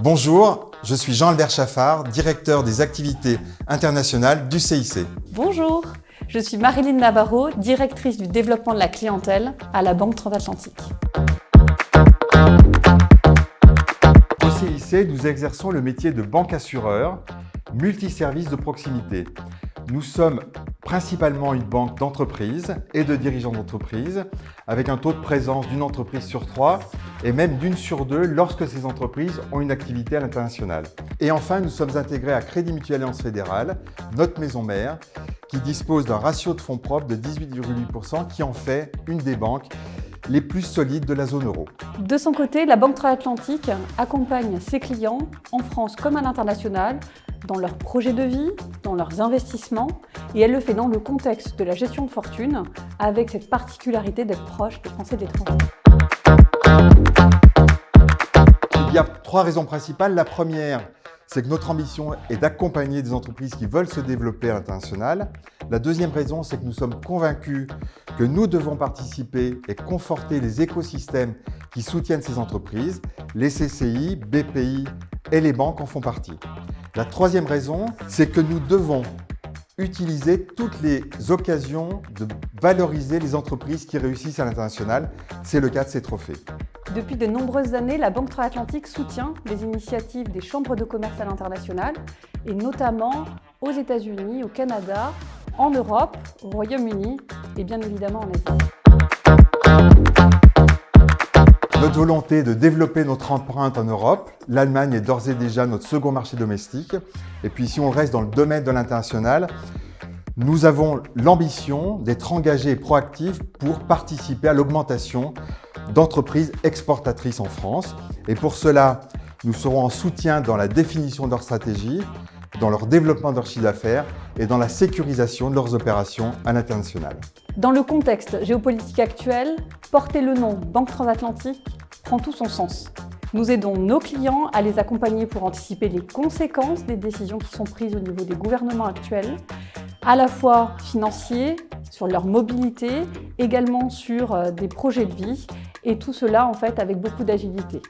Bonjour, je suis Jean-Albert Chaffard, directeur des activités internationales du CIC. Bonjour, je suis Marilyn Navarro, directrice du développement de la clientèle à la Banque Transatlantique. Au CIC, nous exerçons le métier de banque assureur, multiservice de proximité. Nous sommes principalement une banque d'entreprise et de dirigeants d'entreprise, avec un taux de présence d'une entreprise sur 3 et même d'une sur 2 lorsque ces entreprises ont une activité à l'international. Et enfin, nous sommes intégrés à Crédit Mutuel Alliance Fédérale, notre maison mère, qui dispose d'un ratio de fonds propres de 18,8%, qui en fait une des banques les plus solides de la zone euro. De son côté, la Banque Transatlantique accompagne ses clients, en France comme à l'international, dans leurs projets de vie, dans leurs investissements, et elle le fait dans le contexte de la gestion de fortune, avec cette particularité d'être proche des Français de l'étranger. Il y a 3 raisons principales. La première, c'est que notre ambition est d'accompagner des entreprises qui veulent se développer à l'international. La deuxième raison, c'est que nous sommes convaincus que nous devons participer et conforter les écosystèmes qui soutiennent ces entreprises. Les CCI, BPI et les banques en font partie. La troisième raison, c'est que nous devons utiliser toutes les occasions de valoriser les entreprises qui réussissent à l'international. C'est le cas de ces trophées. Depuis de nombreuses années, la Banque Transatlantique soutient les initiatives des chambres de commerce à l'international, et notamment aux États-Unis, au Canada, en Europe, au Royaume-Uni et bien évidemment en Asie. Notre volonté est de développer notre empreinte en Europe. L'Allemagne est d'ores et déjà notre second marché domestique. Et puis si on reste dans le domaine de l'international, nous avons l'ambition d'être engagés et proactifs pour participer à l'augmentation d'entreprises exportatrices en France. Et pour cela, nous serons en soutien dans la définition de leur stratégie, dans leur développement de leur chiffre d'affaires et dans la sécurisation de leurs opérations à l'international. Dans le contexte géopolitique actuel, porter le nom Banque Transatlantique prend tout son sens. Nous aidons nos clients à les accompagner pour anticiper les conséquences des décisions qui sont prises au niveau des gouvernements actuels, à la fois financiers, sur leur mobilité, également sur des projets de vie, et tout cela en fait avec beaucoup d'agilité.